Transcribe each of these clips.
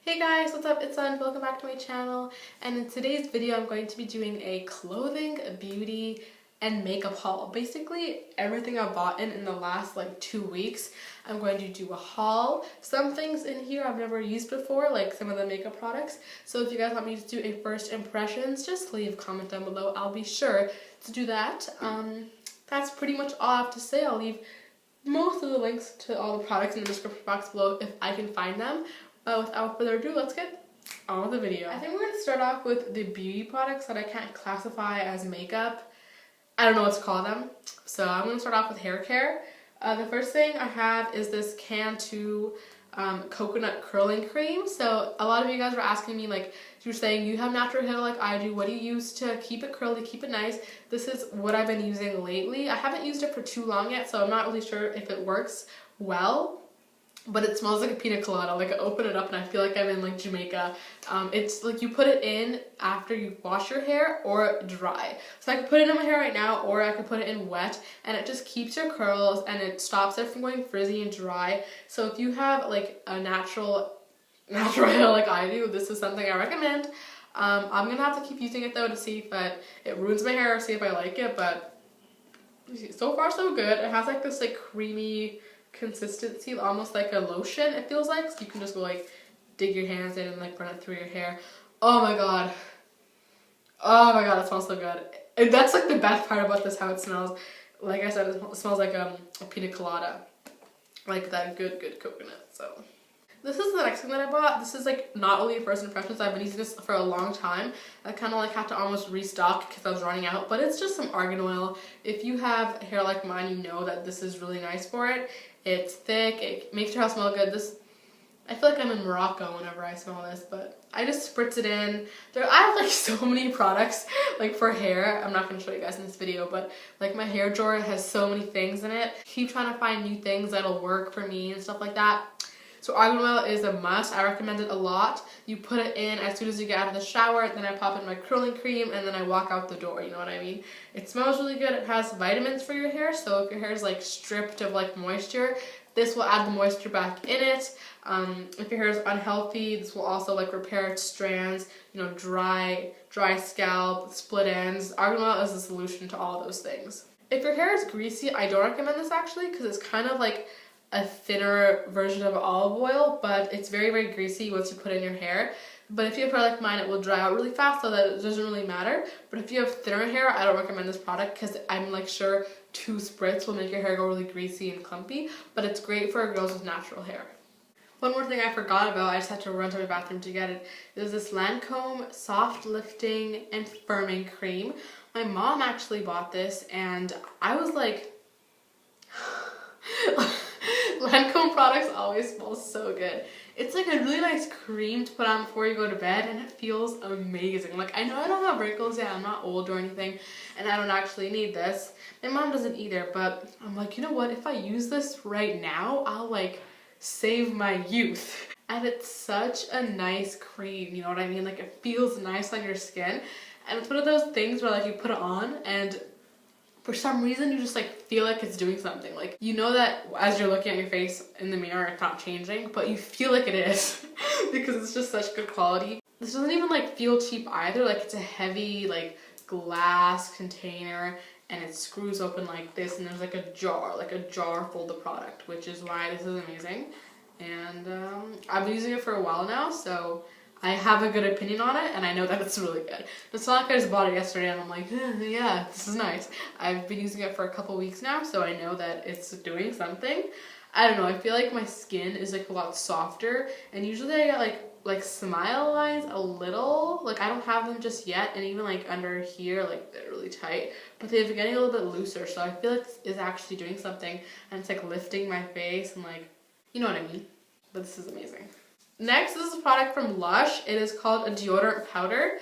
Hey guys, what's up? It's Sun. Welcome back to my channel. And in today's video, I'm going to be doing a clothing, beauty, and makeup haul. Basically, everything I've bought in the last like 2 weeks, I'm going to do a haul. Some things in here I've never used before, like some of the makeup products. So if you guys want me to do a first impressions, just leave a comment down below. I'll be sure to do that. That's pretty much all I have to say. I'll leave most of the links to all the products in the description box below if I can find them. But without further ado, let's get on with the video. I think we're going to start off with the beauty products that I can't classify as makeup. I don't know what to call them. So I'm going to start off with hair care. The first thing I have is this Can2 coconut curling cream. So a lot of you guys were asking me, like, you were saying you have natural hair like I do. What do you use to keep it curly, keep it nice? This is what I've been using lately. I haven't used it for too long yet, so I'm not really sure if it works well. But it smells like a pina colada. Like, I open it up and I feel like I'm in like Jamaica. It's like you put it in after you wash your hair or dry. So I could put it in my hair right now, or I could put it in wet, and it just keeps your curls and it stops it from going frizzy and dry. So if you have like a natural hair like I do, this is something I recommend. I'm gonna have to keep using it though to see if it ruins my hair or see if I like it. But so far so good. It has like this like creamy consistency, almost like a lotion, it feels like. So you can just go like dig your hands in and like run it through your hair. Oh my god, it smells so good. And that's like the best part about this, how it smells. Like I said, it smells like a pina colada, like that good coconut. So this is the next thing that I bought. This is like not only first impressions. I've been using this for a long time. I kind of like had to almost restock because I was running out, but it's just some argan oil. If you have hair like mine, you know that this is really nice for it. It's thick, it makes your hair smell good. I feel like I'm in Morocco whenever I smell this, but I just spritz it in. I have like so many products like for hair. I'm not going to show you guys in this video, but like my hair drawer has so many things in it. Keep trying to find new things that'll work for me and stuff like that. So argan oil is a must. I recommend it a lot. You put it in as soon as you get out of the shower, then I pop in my curling cream, and then I walk out the door, you know what I mean? It smells really good. It has vitamins for your hair, so if your hair is like stripped of like moisture, this will add the moisture back in it. If your hair is unhealthy, this will also like repair its strands, you know, dry scalp, split ends. Argan oil is the solution to all of those things. If your hair is greasy, I don't recommend this actually, because it's kind of like a thinner version of olive oil, but it's very greasy once you put it in your hair. But if you have hair like mine, it will dry out really fast, so that it doesn't really matter. But if you have thinner hair, I don't recommend this product because I'm like sure 2 spritz will make your hair go really greasy and clumpy, but it's great for girls with natural hair. One more thing I forgot about, I just had to run to my bathroom to get it, is this Lancome Soft Lifting and Firming Cream. My mom actually bought this and I was like, Lancome products always smell so good. It's like a really nice cream to put on before you go to bed, and it feels amazing. Like, I know I don't have wrinkles yet, I'm not old or anything, and I don't actually need this. My mom doesn't either, but I'm like, you know what, if I use this right now, I'll like save my youth. And it's such a nice cream, you know what I mean? Like, it feels nice on your skin, and it's one of those things where like you put it on and for some reason you just like feel like it's doing something. Like, you know that as you're looking at your face in the mirror, it's not changing, but you feel like it is because it's just such good quality. This doesn't even like feel cheap either. Like, it's a heavy like glass container and it screws open like this, and there's like a jar full of the product, which is why this is amazing. And I've been using it for a while now, so I have a good opinion on it, and I know that it's really good. It's not like I just bought it yesterday and I'm like, yeah, this is nice. I've been using it for a couple weeks now, so I know that it's doing something. I don't know, I feel like my skin is like a lot softer, and usually I get like smile lines a little. Like, I don't have them just yet, and even like under here, like they're really tight, but they've been getting a little bit looser, so I feel like it's actually doing something, and it's like lifting my face and like, you know what I mean? But this is amazing. Next, this is a product from Lush. It is called a deodorant powder.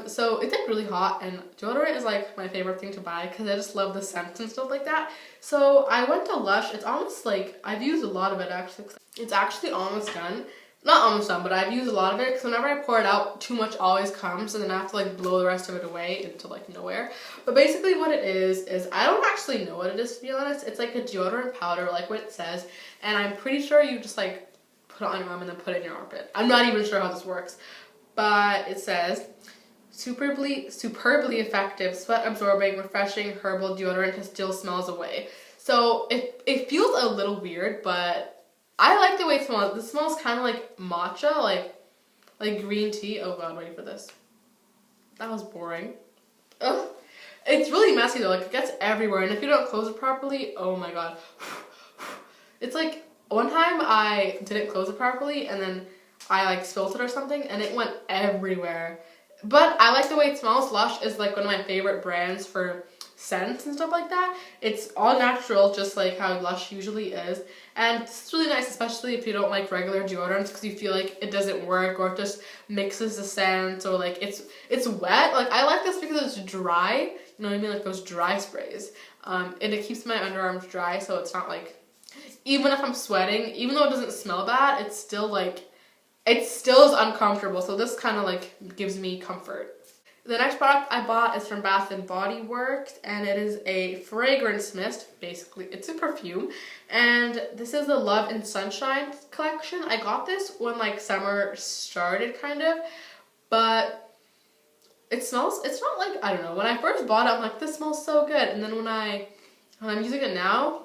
So it's like really hot, and deodorant is like my favorite thing to buy because I just love the scents and stuff like that. So I went to Lush. It's almost like, I've used a lot of it actually. It's actually almost done. Not almost done, but I've used a lot of it because whenever I pour it out, too much always comes, and then I have to like blow the rest of it away into like nowhere. But basically what it is I don't actually know what it is, to be honest. It's like a deodorant powder, like what it says, and I'm pretty sure you just like put it on your arm and then put it in your armpit. I'm not even sure how this works, but it says superbly effective, sweat absorbing, refreshing herbal deodorant to steal smells away. So it feels a little weird, but I like the way it smells. This smells kind of like matcha, like green tea. Oh god, ready for this. That was boring. Ugh. It's really messy though, like it gets everywhere, and if you don't close it properly, oh my god. It's like, one time I didn't close it properly, and then I like spilled it or something, and it went everywhere. But I like the way it smells. Lush is like one of my favorite brands for scents and stuff like that. It's all natural, just like how Lush usually is, and it's really nice, especially if you don't like regular deodorants, because you feel like it doesn't work, or it just mixes the scent, or like it's wet. Like I like this because it's dry, you know what I mean, like those dry sprays, and it keeps my underarms dry, so it's not like, even if I'm sweating, even though it doesn't smell bad, it's still like, it still is uncomfortable, so this kind of like gives me comfort. The next product I bought is from Bath & Body Works, and it is a fragrance mist. Basically, it's a perfume, and this is the Love and Sunshine collection. I got this when like summer started, kind of, but it smells, it's not like, I don't know, when I first bought it, I'm like, this smells so good, and then when I'm using it now,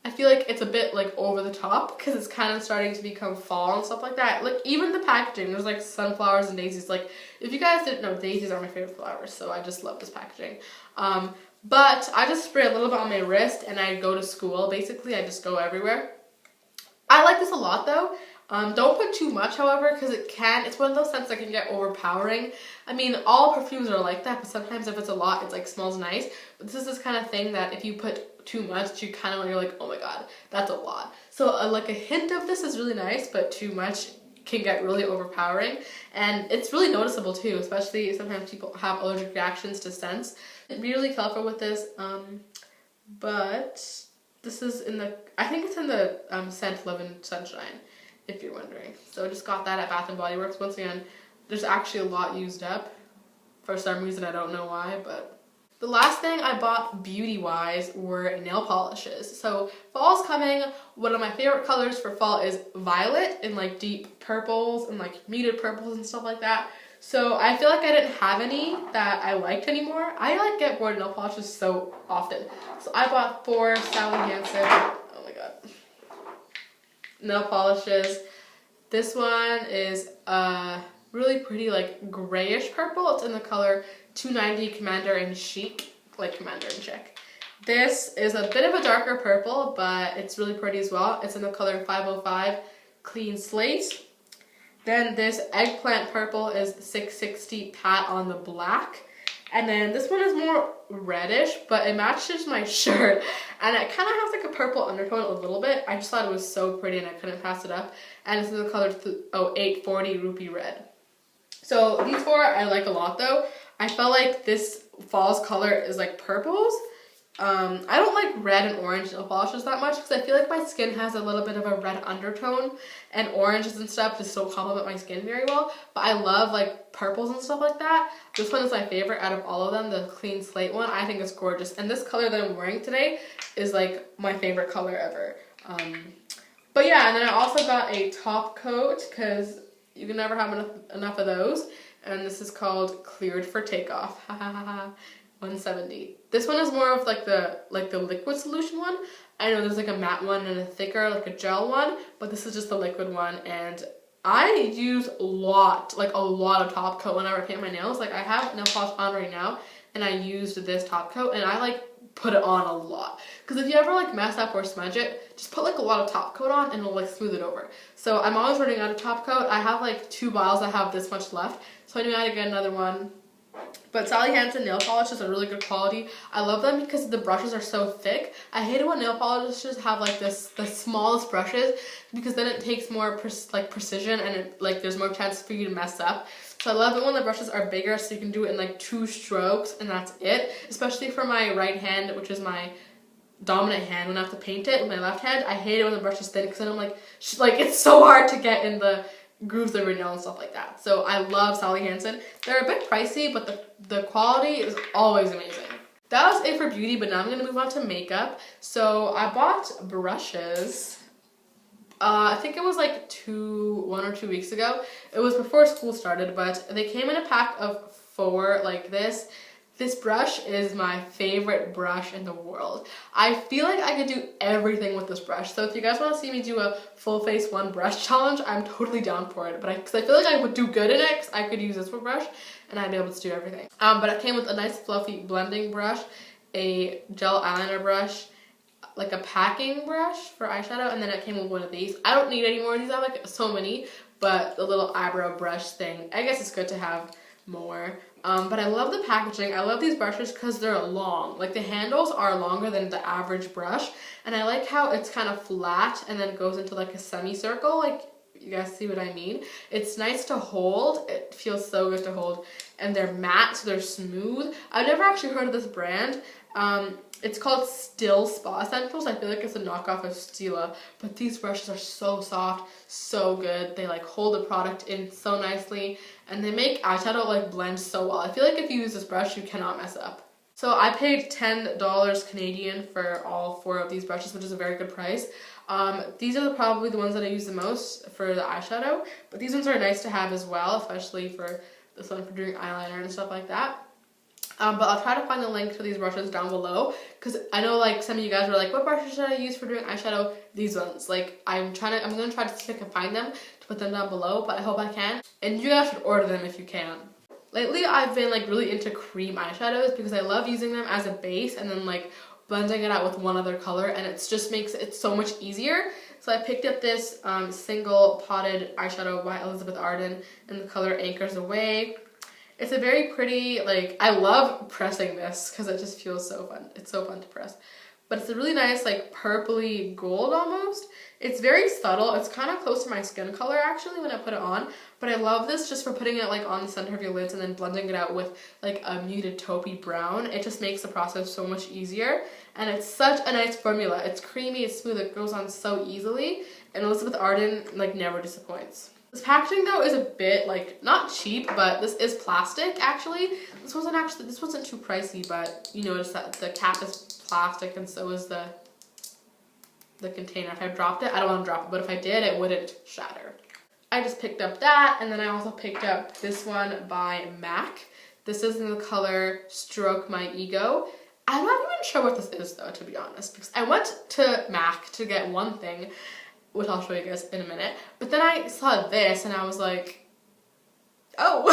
I feel like it's a bit like over the top, because it's kind of starting to become fall and stuff like that. Like even the packaging, there's like sunflowers and daisies. Like if you guys didn't know, daisies are my favorite flowers, so I just love this packaging. But I just spray a little bit on my wrist and I go to school. Basically, I just go everywhere. I like this a lot though. Don't put too much, however, because it's one of those scents that can get overpowering. I mean, all perfumes are like that, but sometimes if it's a lot, it like smells nice. But this is this kind of thing that if you put too much, you kind of, you're like, oh my god, that's a lot. So like a hint of this is really nice, but too much can get really overpowering, and it's really noticeable too, especially sometimes people have allergic reactions to scents. Be really careful with this, but this is in the, I think it's in the scent Love and Sunshine, if you're wondering. So I just got that at Bath & Body Works. Once again, there's actually a lot used up for some reason, I don't know why, but the last thing I bought beauty-wise were nail polishes. So fall's coming. One of my favorite colors for fall is violet, and like deep purples and like muted purples and stuff like that. So I feel like I didn't have any that I liked anymore. I like get bored of nail polishes so often. So I bought 4 Sally Hansen, oh my god, nail polishes. This one is really pretty like grayish purple. It's in the color 290 Commander and Chic, like Commander and Chic. This is a bit of a darker purple, but it's really pretty as well. It's in the color 505 Clean Slate. Then this eggplant purple is 660 Pat on the Black. And then this one is more reddish, but it matches my shirt. And it kind of has like a purple undertone a little bit. I just thought it was so pretty and I couldn't pass it up. And it's in the color 840 Rupee Red. So these 4 I like a lot though. I felt like this fall's color is like purples. I don't like red and orange nail polishes that much because I feel like my skin has a little bit of a red undertone, and oranges and stuff just don't complement my skin very well. But I love like purples and stuff like that. This one is my favorite out of all of them, the Clean Slate one. I think it's gorgeous, and this color that I'm wearing today is like my favorite color ever. But yeah, and then I also got a top coat because you can never have enough of those. And this is called Cleared for Takeoff. Ha ha ha ha. 170. This one is more of like the liquid solution one. I know there's like a matte one and a thicker, like a gel one, but this is just the liquid one. And I use a lot of top coat whenever I paint my nails. Like I have nail polish on right now, and I used this top coat, and I like put it on a lot. Because if you ever like mess up or smudge it, just put like a lot of top coat on and it'll like smooth it over. So I'm always running out of top coat. I have like 2 bottles that have this much left, so I knew I had to get another one. But Sally Hansen nail polishes are really good quality. I love them because the brushes are so thick. I hate it when nail polishes have like the smallest brushes, because then it takes more precision, and it, like there's more chance for you to mess up. So I love it when the brushes are bigger, so you can do it in like 2 strokes and that's it. Especially for my right hand, which is my dominant hand, when I have to paint it with my left hand. I hate it when the brush is thin, because then I'm like it's so hard to get in the grooves of your nail and stuff like that. So I love Sally Hansen. They're a bit pricey, but the quality is always amazing. That was it for beauty, but now I'm going to move on to makeup. So I bought brushes. I think it was like 1 or 2 weeks ago. It was before school started, but they came in a pack of 4 like this. This brush is my favorite brush in the world. I feel like I could do everything with this brush. So if you guys want to see me do a full face one brush challenge, I'm totally down for it. But because I feel like I would do good in it, because I could use this for brush and I'd be able to do everything. But it came with a nice fluffy blending brush, a gel eyeliner brush, like a packing brush for eyeshadow, and then it came with one of these. I don't need any more of these. I have like so many, but the little eyebrow brush thing, I guess it's good to have more. But I love the packaging. I love these brushes because they're long. Like the handles are longer than the average brush, and I like how it's kind of flat and then goes into like a semicircle. Like, you guys see what I mean? It's nice to hold. It feels so good to hold, and they're matte, so they're smooth. I've never actually heard of this brand. It's called Still Spa Essentials. I feel like it's a knockoff of Stila, but these brushes are so soft, so good. They like hold the product in so nicely, and they make eyeshadow like blend so well. I feel like if you use this brush, you cannot mess up. So I paid $10 Canadian for all 4 of these brushes, which is a very good price. These are probably the ones that I use the most for the eyeshadow, but these ones are nice to have as well, especially for this one for doing eyeliner and stuff like that. But I'll try to find the link to these brushes down below, because I know like some of you guys were like, what brushes should I use for doing eyeshadow? These ones. Like I'm gonna try to see if I can find them to put them down below, but I hope I can. And you guys should order them if you can. Lately I've been like really into cream eyeshadows because I love using them as a base and then like blending it out with one other color, and it just makes it so much easier. So I picked up this single potted eyeshadow by Elizabeth Arden in the color Anchors Away. It's a very pretty, like, I love pressing this because it just feels so fun. It's so fun to press. But it's a really nice, like, purpley gold almost. It's very subtle. It's kind of close to my skin color, actually, when I put it on. But I love this just for putting it, like, on the center of your lids and then blending it out with, like, a muted taupey brown. It just makes the process so much easier. And it's such a nice formula. It's creamy, it's smooth, it goes on so easily. And Elizabeth Arden, like, never disappoints. This packaging though is a bit like, not cheap, but this is plastic actually. This wasn't too pricey, but you notice that the cap is plastic and so is the container. If I dropped it, I don't want to drop it, but if I did, it wouldn't shatter. I just picked up that, and then I also picked up this one by MAC. This is in the color Stroke My Ego. I'm not even sure what this is though, to be honest, because I went to MAC to get one thing, which I'll show you guys in a minute. But then I saw this and I was like, oh.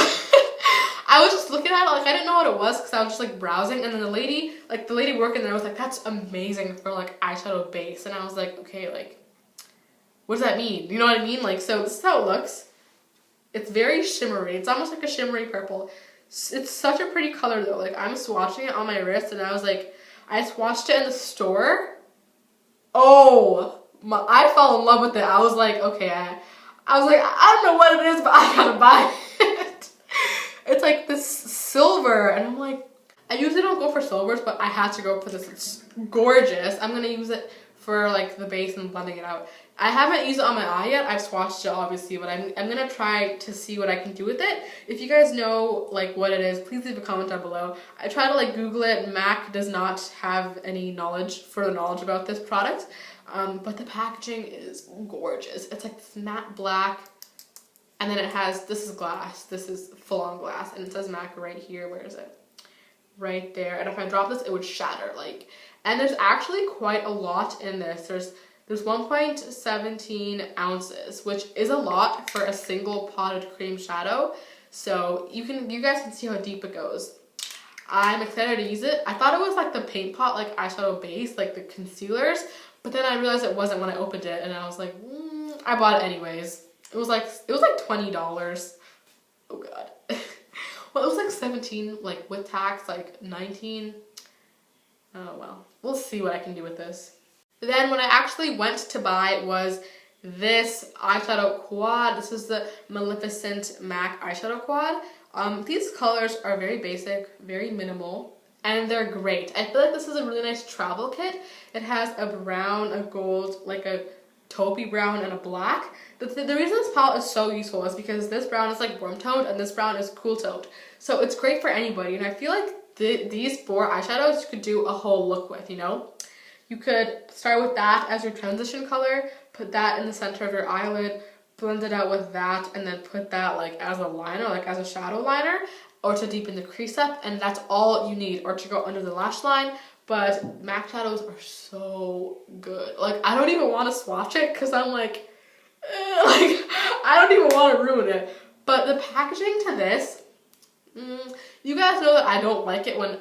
I was just looking at it like I didn't know what it was because I was just like browsing, and then the lady working there was like, that's amazing for like eyeshadow base. And I was like, okay, like, what does that mean? You know what I mean? Like, so this is how it looks. It's very shimmery. It's almost like a shimmery purple. It's such a pretty color though. Like I'm swatching it on my wrist and I was like, I swatched it in the store. Oh. I fell in love with it. I was like, okay, I was like, I don't know what it is, but I gotta buy it. It's like this silver, and I'm like, I usually don't go for silvers, but I had to go for this. It's gorgeous. I'm gonna use it for like the base and blending it out. I haven't used it on my eye yet. I've swatched it obviously, but I'm gonna try to see what I can do with it. If you guys know like what it is, please leave a comment down below. I try to like Google it. MAC does not have any further knowledge about this product. But the packaging is gorgeous. It's like this matte black, and then it has, this is glass. This is full-on glass, and it says MAC right here. Where is it? Right there. And if I drop this, it would shatter. Like, and there's actually quite a lot in this. There's 1.17 ounces, which is a lot for a single potted cream shadow. So you guys can see how deep it goes. I'm excited to use it. I thought it was like the Paint Pot, like eyeshadow base, like the concealers. But then I realized it wasn't when I opened it, and I was like, I bought it anyways. It was like $20. Oh god. Well, it was like 17, like with tax, like 19. Oh well. We'll see what I can do with this. Then what I actually went to buy was this eyeshadow quad. This is the Maleficent MAC eyeshadow quad. These colors are very basic, very minimal. And they're great. I feel like this is a really nice travel kit. It has a brown, a gold, like a taupey brown, and a black. The reason this palette is so useful is because this brown is like warm toned and this brown is cool toned. So it's great for anybody. And I feel like these 4 eyeshadows you could do a whole look with, you know? You could start with that as your transition color, put that in the center of your eyelid, blend it out with that, and then put that like as a liner, like as a shadow liner, or to deepen the crease up, and that's all you need, or to go under the lash line. But MAC shadows are so good. Like, I don't even want to swatch it because I'm like, I don't even want to ruin it. But the packaging to this, you guys know that I don't like it when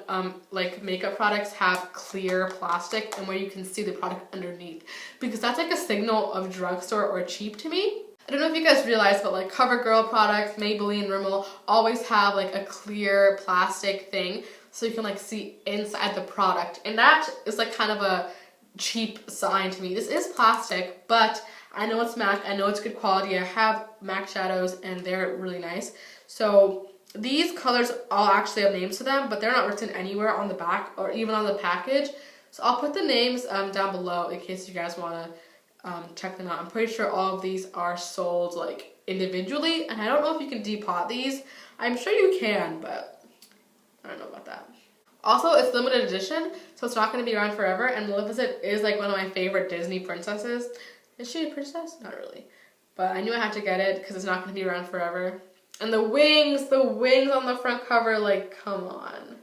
like makeup products have clear plastic and where you can see the product underneath, because that's like a signal of drugstore or cheap to me. I don't know if you guys realize, but like CoverGirl products, Maybelline, Rimmel always have like a clear plastic thing so you can like see inside the product, and that is like kind of a cheap sign to me. This is plastic, but I know it's MAC, I know it's good quality. I have MAC shadows and they're really nice. So these colors all actually have names to them, but they're not written anywhere on the back or even on the package. So I'll put the names down below in case you guys want to check them out. I'm pretty sure all of these are sold like individually, and I don't know if you can depot these. I'm sure you can, but I don't know about that. Also, it's limited edition, so it's not going to be around forever, and Maleficent is like one of my favorite Disney princesses. Is she a princess? Not really. But I knew I had to get it because it's not going to be around forever. And the wings on the front cover, like, come on.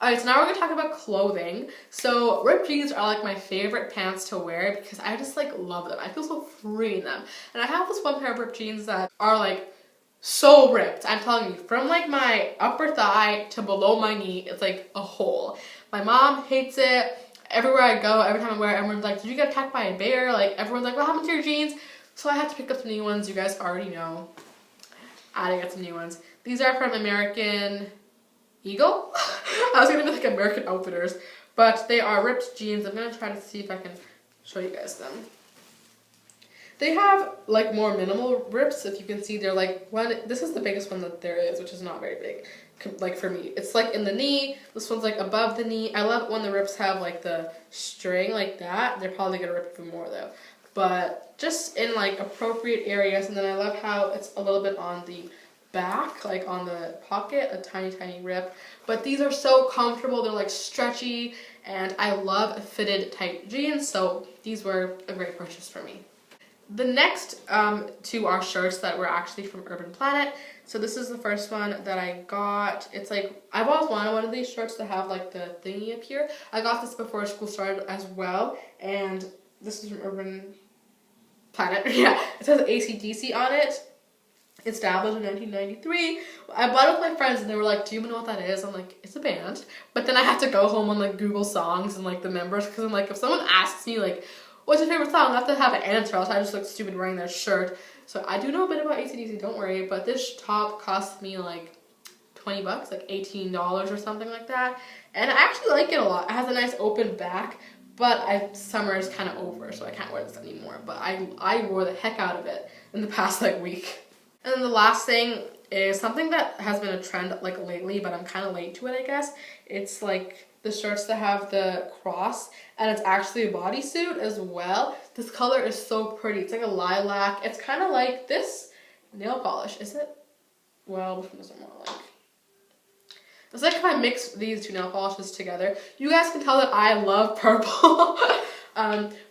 Alright, so now we're going to talk about clothing. So ripped jeans are like my favorite pants to wear because I just like love them. I feel so free in them. And I have this one pair of ripped jeans that are like so ripped. I'm telling you, from like my upper thigh to below my knee, it's like a hole. My mom hates it. Everywhere I go, every time I wear it, everyone's like, did you get attacked by a bear? Like, everyone's like, what happened to your jeans? So I had to pick up some new ones. You guys already know. I had to get some new ones. These are from American Eagle. I was gonna be like American Outfitters, but they are ripped jeans. I'm gonna try to see if I can show you guys them. They have like more minimal rips. If you can see, they're like this is the biggest one that there is, which is not very big. Like for me, it's like in the knee. This one's like above the knee. I love when the rips have like the string like that. They're probably gonna rip even more though, but just in like appropriate areas. And then I love how it's a little bit on the back, like on the pocket, a tiny rip. But these are so comfortable. They're like stretchy, and I love fitted type jeans, so these were a great purchase for me. The next two are shirts that were actually from Urban Planet. So this is the first one that I got. It's like, I've always wanted one of these shirts to have like the thingy up here. I got this before school started as well, and this is from Urban Planet. Yeah, it says AC/DC on it. Established in 1993. I bought it with my friends and they were like, do you even know what that is? I'm like, it's a band. But then I had to go home and like Google songs and like the members, because I'm like, if someone asks me like, what's your favorite song? I have to have an answer, else I just look stupid wearing their shirt. So I do know a bit about AC/DC, don't worry, but this top cost me like 20 bucks, like $18 or something like that. And I actually like it a lot. It has a nice open back, but summer is kind of over, so I can't wear this anymore. But I wore the heck out of it in the past like week. And then the last thing is something that has been a trend like lately, but I'm kind of late to it, I guess. It's like the shirts that have the cross, and it's actually a bodysuit as well. This color is so pretty. It's like a lilac. It's kind of like this nail polish, is it? Well, which one is it more like? It's like if I mix these two nail polishes together. You guys can tell that I love purple.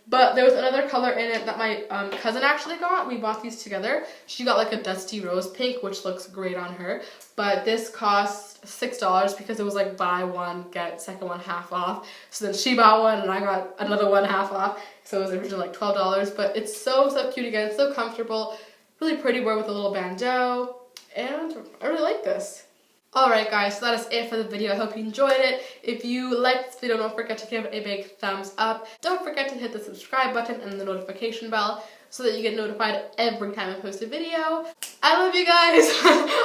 But there was another color in it that my cousin actually got. We bought these together. She got like a dusty rose pink, which looks great on her. But this cost $6 because it was like buy one, get second one half off. So then she bought one and I got another one half off. So it was originally like $12. But it's so cute again. It's so comfortable. Really pretty wear with a little bandeau. And I really like this. Alright guys, so that is it for the video. I hope you enjoyed it. If you liked this video, don't forget to give it a big thumbs up. Don't forget to hit the subscribe button and the notification bell so that you get notified every time I post a video. I love you guys.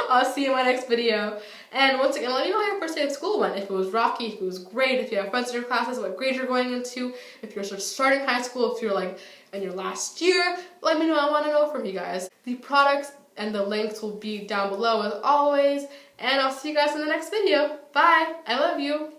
I'll see you in my next video. And once again, let me know how your first day of school went. If it was rocky, if it was great, if you have friends in your classes, what grade you're going into, if you're just starting high school, if you're like in your last year, let me know. I want to know from you guys. The products and the links will be down below as always. And I'll see you guys in the next video. Bye. I love you.